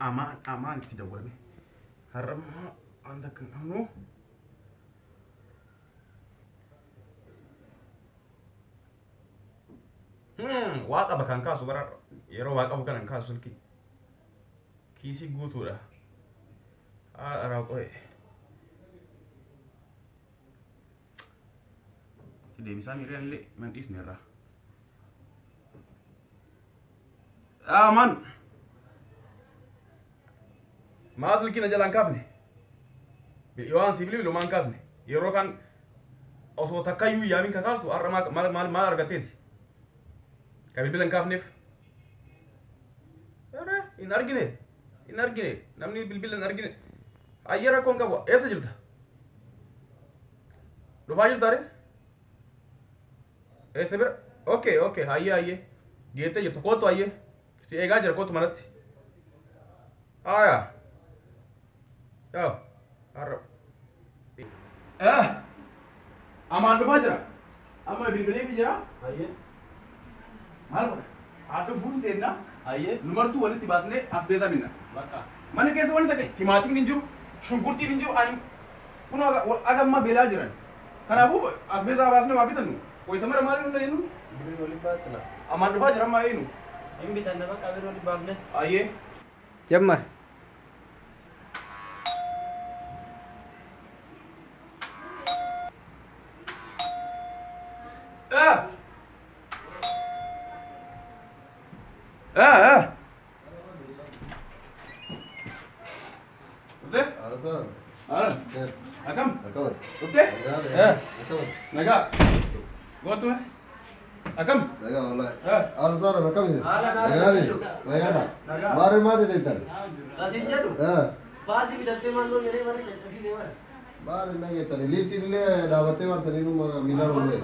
aman tidak boleh. Haram anda kenal. Waaqa bakan kaasu bara yeroo waaqa bukan kaasu sulki kiisi guutuudha araa qo'e deebisaa miiraan illee man dhiisne irraa man maa sulkiina jalaan kaafne waan sibiili bilumaan kaasne yeroo kan osoo takkayyuu yaamin ka kaastu har'a maal argatteeti ka bilbilan kaafneef in argine namni bilbilan argine ayya rakkoon qabu eessa jirta dhufaa jirta are eessa bira okay hayyee geettee jirta kootu hayyee si eegaa jira kootu manatti aya har'a amaan dhufaa jira amma bilbilee fi jira hayyee maal godha haatu fuunteenna hayyee numartuu walitti baasnee as beesaa minna bakka mana keessa wanti ta'e timaatimni hin jiru shunkurtiin hin jiru ani kun agamma beelaa jiran kanaafuu as beesaa baasnee waa bitannu wayita maaliin hunna jennu bilbilee waliin baatna amaan dhufaa jira ammaa eenu hin bitanna bakka abir waliin baafne hayyee Jammar. Akam? Utte? Naga. Gotu me? Akam? Naga wallahi. Arsana rakam ni. Naga ni. Bayana. Mare detan. Kasih jadu. Pasi bidatte manlo yere mari jadi dewa. Mare nage tani. Litin le dawate war sani nu minar ulle.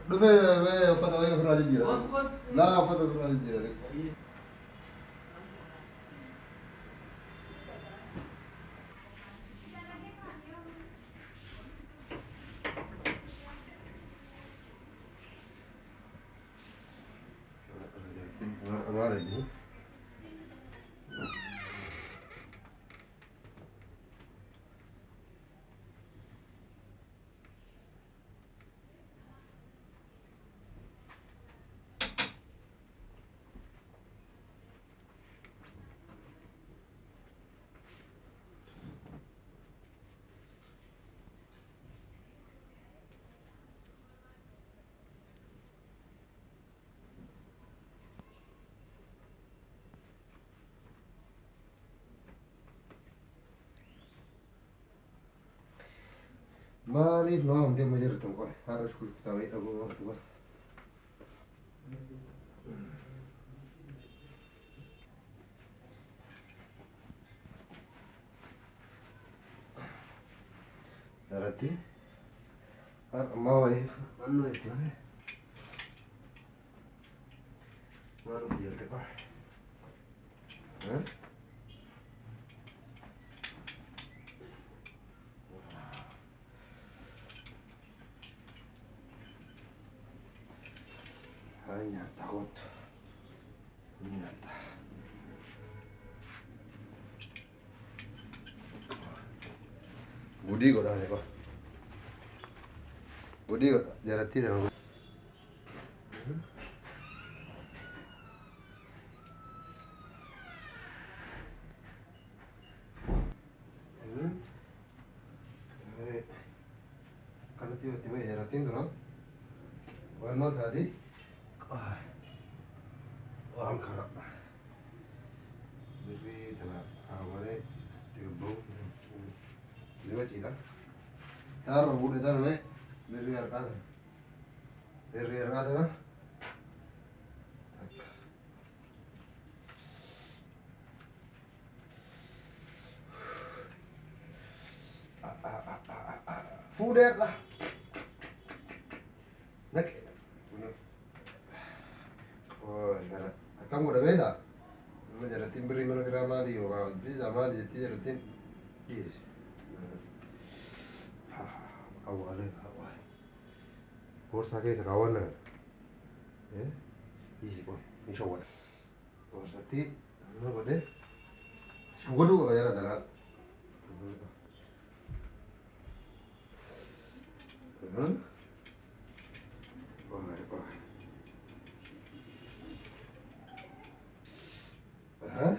Dufe we fata we firaji jira. La fata firaji jira. Hamaरे जी maaliif nama amtee ma jirtan qoy har'a shukul kitaabee dhagoo waqti bara daratti har'a ammaa waliif mannoo itti malee maal uti jirte qoy nyata kot nyata budi kok dah ni kok budi kok jarati dah kalau tiba-tiba jaratin tu, warna tadi Orang kerap, jadi dalam awalnya tiga lima cila, tar udah tar me dari arka na, fuder lah, nak. Kamu udah beda, menjadi beri mana kira mali, orang di zaman di tiada rutin, yes. Awal awal, bor sakit kawan lah, isi boy, insya Allah. Bor sakit, mana boleh, شغلوا يا رجال ها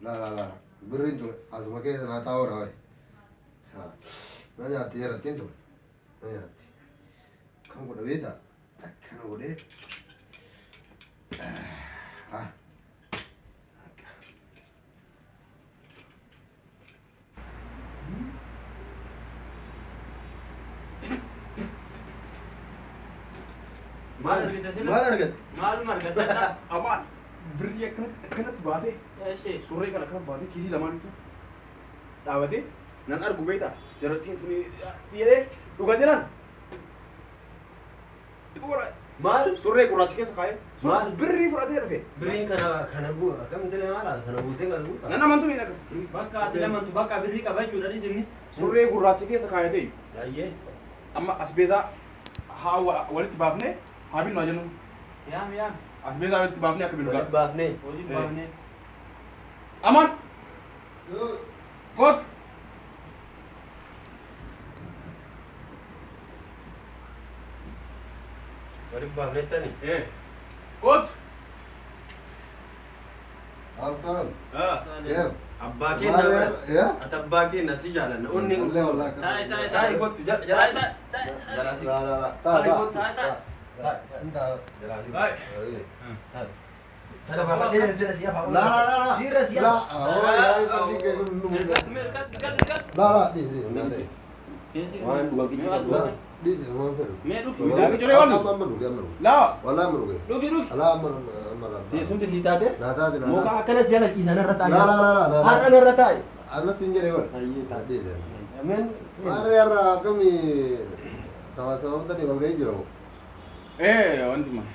لا برينتو عزمك كده لا تاور هاي ها ما جاتي يا رتينتو ما جاتي كم كده بيتا كم كده ها ما أرجع Aman beri kena bade. إيش Sore kana kan bade kisi laman itu. Tawate nan argu beta jaratin tuni yere dugadiran. Dugora مال sore kurach ke sakay. Mal. Beri furade rafe. برين كنا بو كم تلي مالا كنا بوتين كنا بو Nana mantu mina. بكا تلي من تبكا بري كباي شو داري سني Sore kurach ke sakay dei. لا يه Amma asbeza ha walit bafne habin majanu. يام Asbeza walit bafne akabin ولد dugat. بافني ولد بافني Aman kot ولد بافني تاني kot. Alsan Ah. كيف أباكي ما نبى يا أتباكي نسيج على نوني والله والله تاي كنت جلاسي جلاسي لا تاي كنت تاي انت Hai. هذا بابا كده جلاسي يا بابا لا سيرس يا لا هو يا يقول لا دي ما دي وين بقى كده لا دي ما في Bisa ke curi ما مرو يا مرو La. ولا مرو روكي لا امر تي سنت سيتاته لا تادي لا موكا كنا سيانا كيسانا رتاي لا لا أنا رتاي انا سنجري ور أيه تادي أمين ماري يا كمي sama tadi bang Gejiro Wanti mah.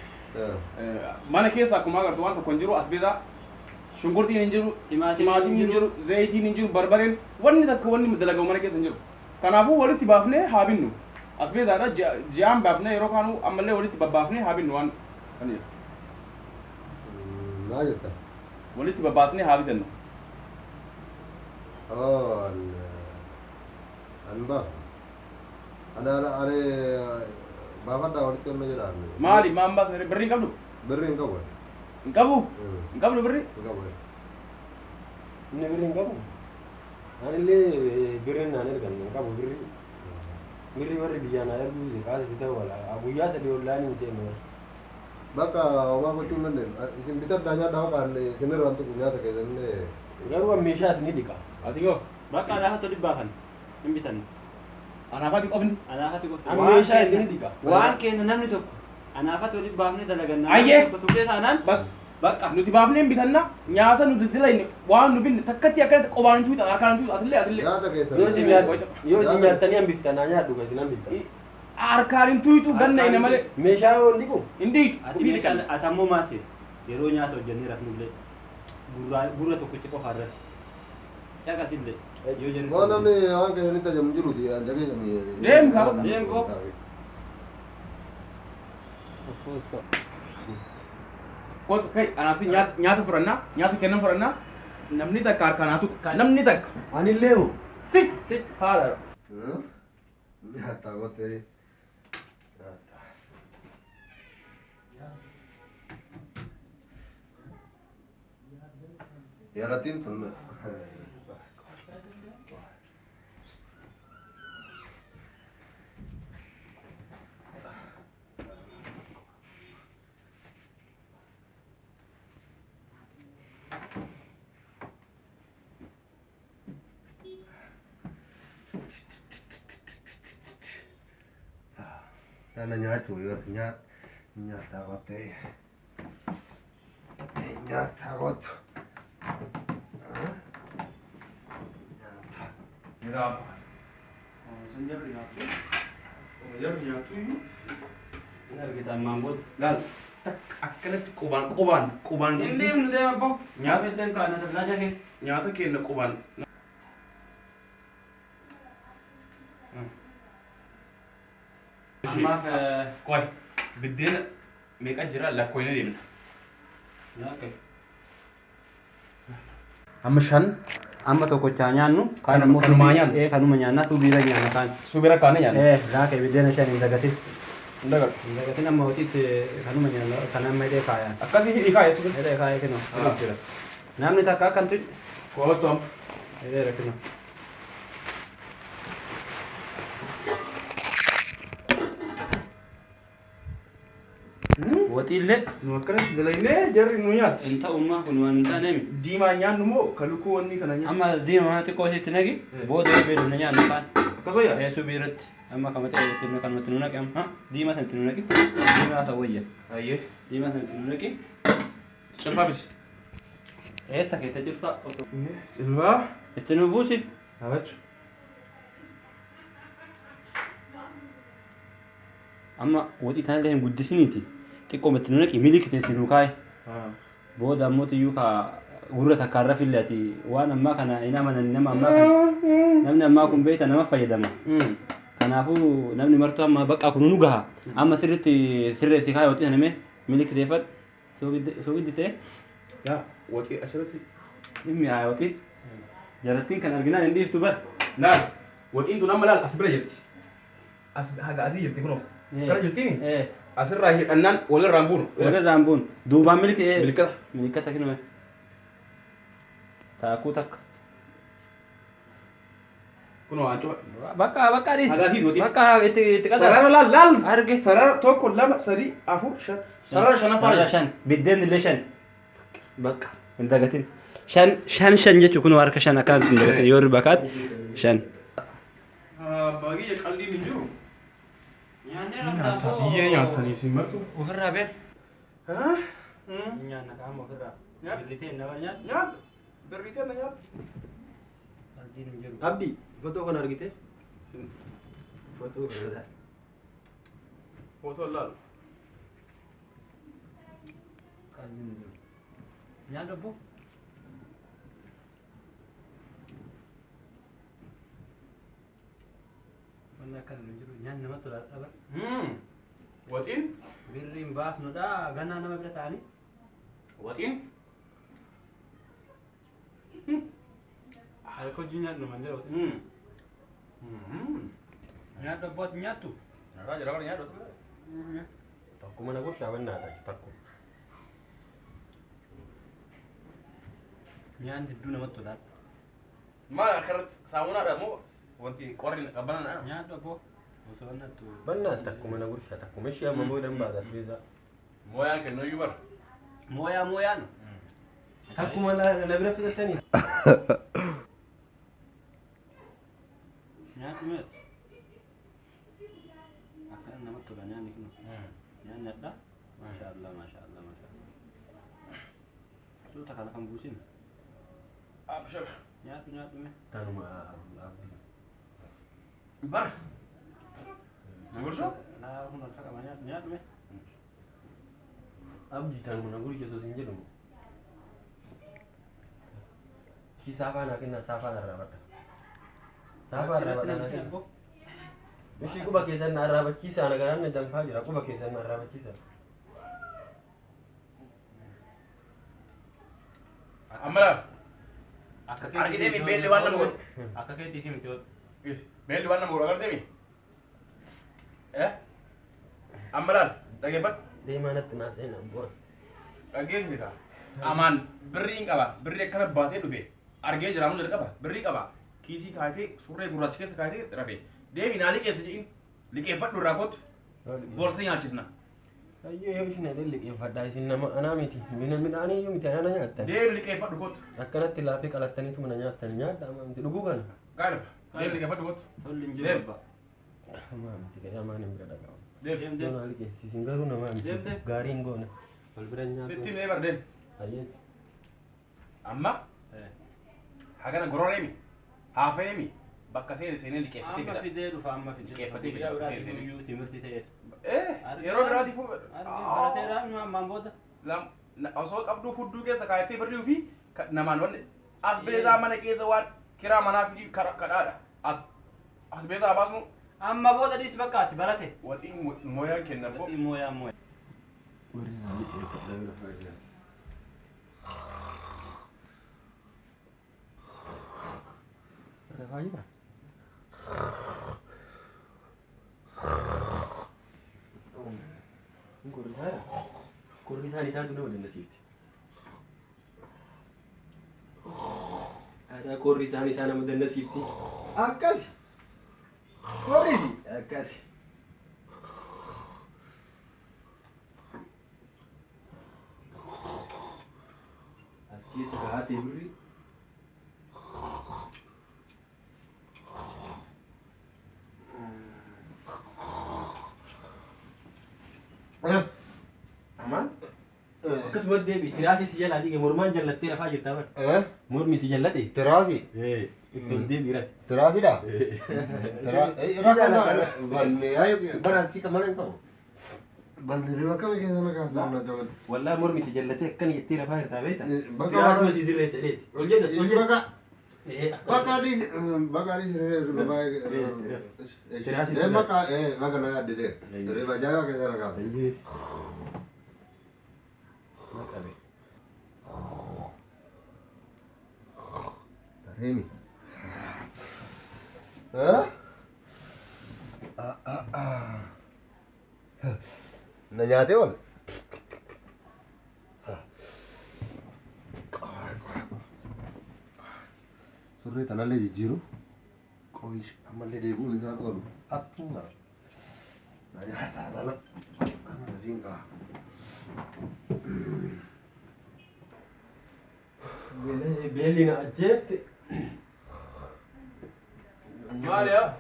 Mana kesa kuma agar tuan konjuru asbeza shungurti ninjiru timati ninjiru zaiti ninjiru barbarin wanni tak wanni mudalaga mana kesa ninjiru kanafu wali tibafne habinnu asbeza ada jam bafne ero kanu amalle wali tibafne habinnu wan ani ناجتا wali tibabasne habidannu oh anba ada bapak dah waktu itu menjelaskan mali mamba sare berri kabdu beri engkau kan kabdu berri engkau kan ini birin kamu ani le birin nane kan kamu biri biri bijana ya bu ka kita wala abu ya se online se no baka wa ko tunan den isin bitar danya daw kan le jener wantu punya ta kayan le garu misha sini dika atigo baka ada hatu dibakan imbitan ana fati ofni ana hatu ko misha sini dika wan ke namni to ana hatu dibakne dalagan Ayye. to ke tanan bas baka nuti bafne bitanna nyaata nuti dilayne waan nubin takkati akkat qobaan tu arkan tu atille ya ta kayan yo si nyartani ambitan anya duga sinan bitan arkan tu ganna ina male misha ndiku indi ati atammo mase yero nyaato jenni rafnulle gurra to kucce ko harra caga sille yo jenni वो ना मैं वहाँ के जने तजम जुलू दिया जगह जमी Dem ka? Dem ko? kot kai ana si nyaata furanna nyaata kennan furanna namni tak karkanatu namni tak ani lewo tik hala ya ta को तेरी ya ratin tuh Tana nyatu yo nyata kote nyata kot nyata mera sanjar nyatu nyatu ngar kita mambut lal tak akkalat quban indi nu de mabbo Nyaata. nyaata ten kana sablaja ke nyaata kenna quban amma koy biddena meeqa jira lakkoyna deemna okay amma shan amma tokkochaa nyaannu Kanumaa nyaannu. kanuma nyaannaa subiira nyaanna kaan Subira kaane nyaanna. laaqee biddeena shan hin dagatin Ndagar. hin dagatin amma hojiitti kanuma nyaanna kan amma hidhee kaayaan Akkasii hidhii kaayetu. hidhee kaayee kennu jira namni takka akkantu Kootu am. hidhee kennu woxiillee Nu akkanatti dalaynee jarri nu nyaatti. hin ta'ummaa kun waan hin taaneemi Diimaa nyaannu moo kan lukkuu wanni kana nyaannu? amma diimaa xiqqoo isitti naqi booda beedu na nyaanna kaan Akkasoo yaa? eessu biiratti amma kama ta'e ittiin kanumatti nu naqi amma diimaa sanatti nu naqi diimaa ta'u wayya Ayyee. diimaa sanatti nu naqi Cilfaa bisi. eetta keetta jirta Cilfaa. itti nu buusi Habachu. amma woxii taanillee hin guddisiniiti xiqqoo itti nu naqi milikite si nu kaaye booda ammoo iyyuu ka gurra takkaarra fille ati waan ammaa kana hin amanan nama ammaa kana namni ammaa kun beekta nama fayyadama kanaafuu namni martuu amma bakka kun nu gaha amma sirriitti sirreessi kaaye woxii saname milikiteeffadhu soogiddi ta'e Yaa waxii asirratti. dhimmi haa woxii jarattiin kan arginaan hin dhiiftu bar Laal. Waxiin tun amma laal as bira jirti. As haga asii jirti kunoo. Kana jirtiin? Asirraa hidhannaan walirraan buunu. walirraan buun duubaan Milikata. milikata kinuma taakuu takka Kunoo waan cufa. bakka dhiisi Hagaasii woxii. bakka itti qasa Sarara laal. Arge. Sarara tokko lama sadii afur shan. Sarara shanaffaa Sarara jirti. shan biddeen illee shan bakka hin dagatin shan jechuun kun harka shan akkaan hin dagatin yoo ribakaat shan. Baay'ee qalliin hin jiru. Nyaata Biyyee nyaatanii si martu. ofirraa been. Haa? Nyaanna qaama ofirraa. Nyaata. Birritee nama nyaata. Nyaata. Birritee na nyaata. Qalbiin hin jiru. Abdi, foto kana argite? Foto kana. Footoo laalu. Qalbiin hin jiru. Nyaata obbo. Wanni akkana hin jiru nyaanni namatti tola dhaba. Waxiin. Birriin baafnudha gannaa nama bira ta'anii. Waxiin. Harka hojii nyaannu man jira wotin. Nyaata obbooti nyaattu. Nyaata jira bara nyaata. Takkuma na goshaa bannaadha takku. Nyaanni hedduu namatti tola. Maal akkanatti saamunaadha moo wanti qorri qabbanaa? Nyaata obbo osoo nattu. Bannaa takkuma na goshaa takkuma ishee amma boodan baasa asbeesa. Mooyaan kennuyyuu bara. Mooyaan. Takkuma na bira fitatanii. Nyaata meet. Akka namatti tola nyaanni kun. Nyaanni adda. Maashaallah. Suuta kana kan buusin. Abshir. Nyaatu mee. Tanuma Bara. Gursho? Laa kun alfa qaba nyaatu mee. abdi tanuma na goshaa osoo hin jedhamu. Shi saafaa naa kennaa saafaa narraa badha. Saafaa irraa badhaa naa kenna. Ishii quba keessan na arraabachiisaa nagaraan na danfaa jira quba keessan na arraabachiisaa. Amala. Akka Argitee mi beelli waan nama godhu. Akka keetii fi miti hodhu. Beelli waan nama godhu agartee mi? Amala. Dhageeffadhu. Deemaa natti naasa'e na bu'an. Dhageeffisi kaa. Amaan birrii hin qaba. Birrii akkana baatee dhufe. Argee jira ammoo qaba. Birrii qaba. Kiisii kaayatee surree gurraacha keessa kaayatee rafe. Deebii naa liqeessa jedhin liqeeffadhu irraa kottu. Boorsa nyaachisna. Ayyoo yoo isin adee liqeeffadhaa isin nama anaa miti midhaanii iyyuu miti ana nyaattan. Deebii liqeeffadhu kottu. Akkanatti laafee qalattaniitu mana nyaattan nyaadha amma miti dhuguu kana. Gaarifa. Deebii liqeeffadhu kottu. Tolli hin jiru abbaa. Hamaa miti gadhaa maan hin bira dhaga'a. Deebii. Doonaa liqeessisin garuu namaa miti Deemte. gaarii hin goone. Wal bira nyaatu. Sittiin mee bardeen. Ayyee. Amma hagana gororeemi. Haafeemi. Bakka seenee liqeeffatee Amma fidee dhufa amma fidee. Liqeeffatee Guyyaa biraatiif iyyuu timirti ta'eef. Yeroo biraatiif Barateedhaan ammaan booda. osoo qabduu hudduu keessa kaayatee birrii fi namaan wanne as beezaa mana keessa waan kiraa manaa fi kadhaadha. As beezaa baasnu Amma booda dhiis bakkaati barate. waxiin mooyaan kennan boo. Waxii mooyaa. Ayiba. Kurri isaatu nama dandasiifti. Aadaa korri isaa nama dandasiifti. Akkasi. Korrisi akkasi. As keessa kaa'atee birri. Aman? Akkasuma deebi tiraasii si jalaa jige mormaan jallattee rafaa jirta bar. Mormi si jallate? Tiraasii? Ittoon deebi ran. Tiraasiidha? Baraasii kan malee qabu. Bandirii bakka keessa na kaasuu na joolan. Wallaa mormi si jallatee akkan jettee rafaa jirta beekta? Bakka Tiraasuma si sirreessa dheeti. Ol jedha ol jedha. Bakka adii sirreessu baay'ee. Bakka na yaaddee. Riba jaayoo keessa na kaasuu. Taremi. Na nyaate ol. Surree tanallee jijjiiru. Qo'ish ammallee deebi'uun isaan oolu. Hattuuma. Na nyaataa tana. Amma siin qaba. Beelina ajjeefte. Maaliyaa?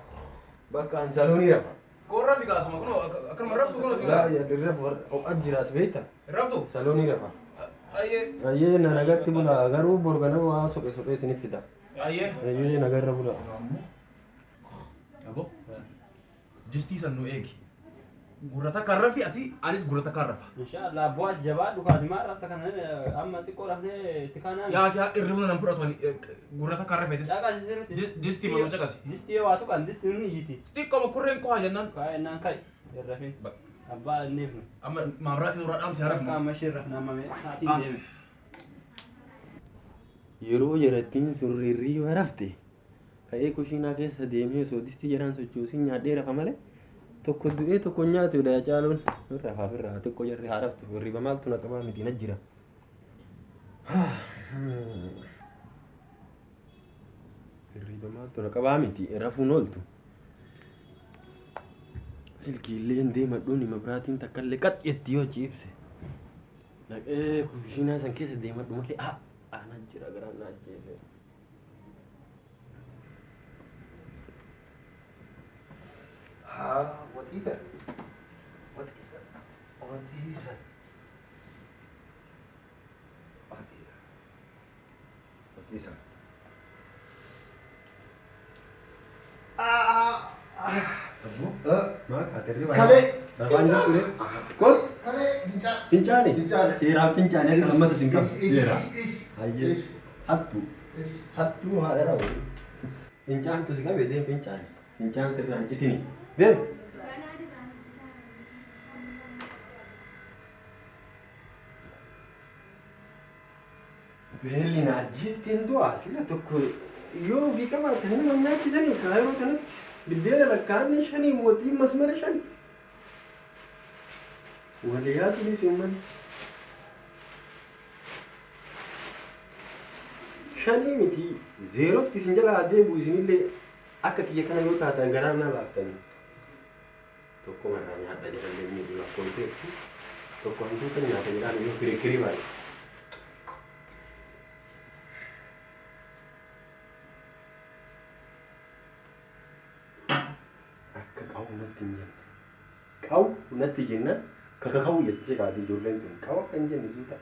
Bakka an saloonii rafa. Korra fi kaasuma kunoo akkanuma raftu kunoo si Laa yaaddirra ho'at jiraas beekta. raftu. Saloonii rafa. Ayyee. Ayyee na nagatti bula garuu borgana waa soqee isiniif fida. Ayyee. Ayyee nagarra bula. Abo. Jistii san nu eegi. Gurra takka rafi ati anis gurra takka rafa. Inshallah bu'aas jabaa dhugaati maal rafta kana amma xiqqoo rafnee itti kanaan. Yaa irribuna nan fudhatu ani gurra takka rafeetis. Dhaqasi sirriitti. Distii mana caqasi. Distii waa tuqan distii ni iyyiti. Xiqqoo kurreen koo jennaan. Kaa ennaan kai irrafin. Abbaa neefnu. Amma maamraatiin irraa dhaamsi harafnu. Amma ishee rafna amma mee saatiin Dhaamsi. deeme. Yeroo jarattiin surrirrii yoo rafte ka'ee kushiinaa keessa deemee soodistii jedhaan sochoosin nyaadhee rafa malee tokko du'ee tokko nyaatudha caaluun rafaaf irraa xiqqoo jarri haa raftu hirriba maaltu na qabaa miti na jira. Hirriba maaltu na qabaa miti rafuun ooltu. Silkiillee deemadhuun mabiraatiin takkaallee qaxxeetti yoo ciibse naqee kushiinaa san keessa deemadhu malee ana jira garaan na ajjeese. What is that? What is that? What is that? What is that? What is that? Maal atirri waa Kalee. rafaan jirtu kun Kalee bincaa. fincaani Fincaani. seeraan fincaani akka lammata sin qabu seera hayyee hattuu haadha raawwu fincaantu si qabe deem fincaani fincaan sirraan citini deem. Beelli na ajjeefteen du'a sila tokko yoo ofii qabaatan nama nyaachisanii kaayiroo kanatti biddeena lakkaa'anii shanii mootii masmara shani. Waliyaa tulis uummanni. Shanii miti zeerootti isin jalaa deebi'u isinillee akka kiyya kana yoo taatan garaa na laaftanii. Tokko marraa nyaadha jedhan inni dura koolteetti tokko hantuuta nyaata jedhaan yoo kirii baay'ee. Akka qawu natti hin jenne. Qawu natti jenna kakakawuu jettee kaati ijoolleen tun qawu akka hin jenne suuta.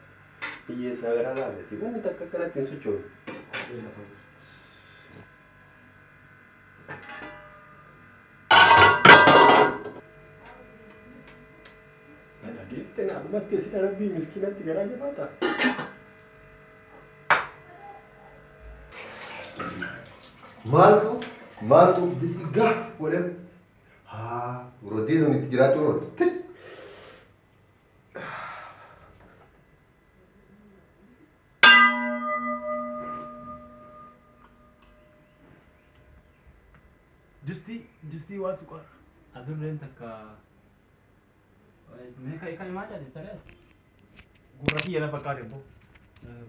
Hiyyeessaa garaa laafatti wanni takka akkanatti hin sochoonu. Geettee naannumatti sida rabbii miskiinatti garaa jabaata. Maaltu distii gaa godhan roottii sun itti jiraachuun oolu. distii waa tuqa. Adurreen takka mee kan himaa jaallatu tarii Gurra kiyya na fakkaate immoo.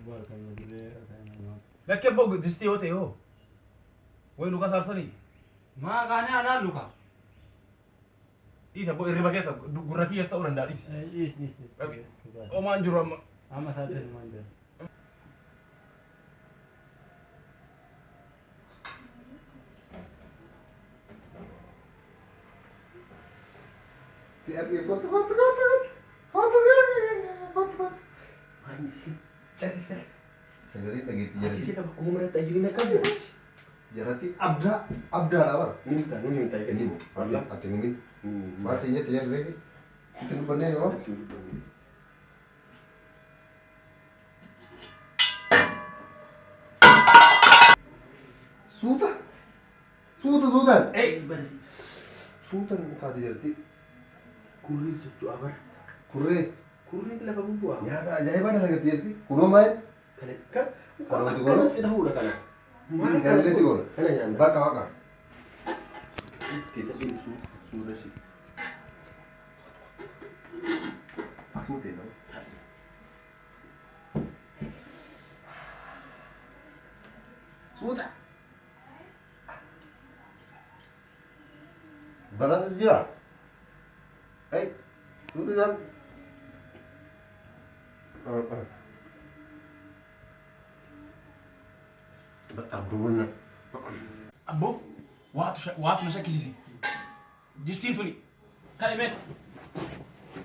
bu'aa kan adurree Lakkee boo distii yoo ta'e hoo. Wayi luka saarsanii. maa kaanee anaan luka. Isa boo irriba keessa gurra kiyyas ta'uu danda'a dhis. Omaan jiru amma. Amma saatiin maan jira. Siarnya foto cari sales sendiri lagi Ati sih tak mau mereka tajilin kan ya? jarati abda lah Minta ke sini. Allah ati mungkin masihnya tiar lagi itu depannya ya Sultan Bersih. Sultan kadi jarati Kuri secu abar. kurre Kuri itu lepas buah. nyara ajaiban lagi jarati kuno main Kan Kalau itu gol? sudah udah kan. Kalau itu gol Kan ya. baka Kisah ini sudah sih. asmu tino sudah balas dia sudah kan Abdulna. Abbo waatu na shakkisiise. Distiin tuni. Kan himee.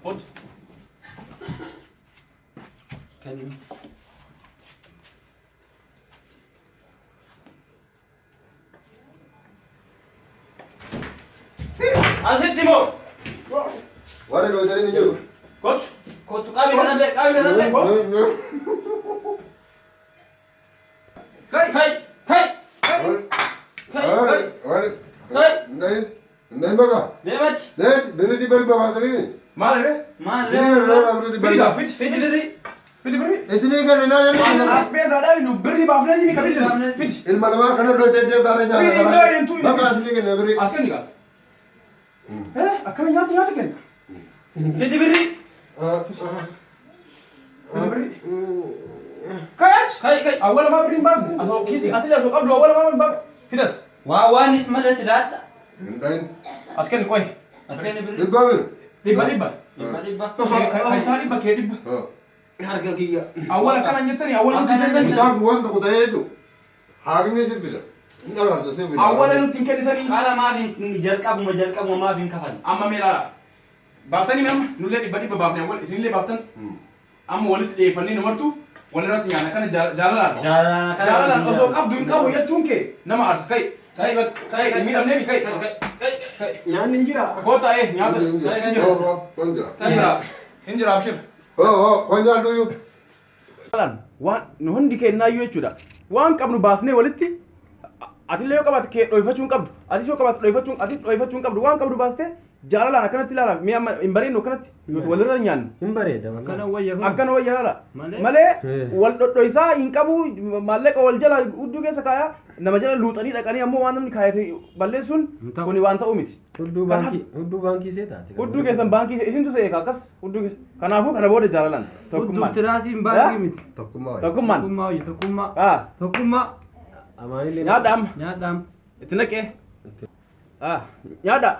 Hojii. Kan himee. Asitti moo? warra doo jari ni jiru Koch. Kootu qabii kanallee. Ndai baga. Deemachi. Deni di bari baba tani. Maal re? Fidi birri. Isini kan na yani. As beeza dhaa nu birri baafnee jini kabili. Fidi. Ilma nama kana do te dare jana. Fidi dhaa yentu. Baba asini kan bari. As kenni gaa. Akkana nyaata kenna. Fidi birri. Fidi birri. Kayach. Kai. Awwala maa birri hin baasne. Asoo kiisi ati asoo qabdu awwala maa hin baafne. Fidas. Waan if malee sidaadha. Ndai. As kenni qoy. As kenni birri. Dibba mi. Dhibba. Dhibba. Kaisaa dhibba kee dhibba. Harga kiyya. Awwala akkana jettani awwala nuti hin kennitani. Kita buan to kudayetu. Haagni sifila. Nda garta sifila. Awwala nuti hin kennitani. Qaala maafin jalqabuma maafin kafan. Amma meelaadha. Baaftanii amma nullee dhibba baafne awwal isinillee baaftan. Amma walitti dhiyeeffannee numartu walirratti nyaanna kana jaalalaan. Jaalalaan osoo qabdu hin qabu jechuun kee nama aarsa kai. Kai miidhamnee mi kai. Nyaanni hin jira. Goota nyaata. Hinjira abshir. Konjaa duyu. Waan nu hundi kennaayyuu jechuudha. Waan qabnu baafnee walitti atillee yoo qabaate kee dhoyfachuu hin qabdu. Atis yoo qabaate dhoyfachuu hin qabdu. Waan qabdu baastee jaalalaan akkanatti ilaala. Mi'a amma hin bareednu akkanatti yoo walirra nyaannu. Hin bareeda. Akkana wayya ilaala. Malee wal dhodhoysaa hin qabu maallaqa wal jala hudduu keessa kaayaa nama jala luuxanii dhaqanii ammoo waan namni kaayate balleessuun kuni waan ta'uu miti. Hudduu baankii see taate. Hudduu keessan baankii isintu se'e akkas hudduu keessa. Kanaafuu kana booda jaalalaan. Hudduu tiraasiin baankii miti. Tokkummaan. Tokkummaa. Amaanillee. Nyaadhaam. Itti naqee. Nyaadha.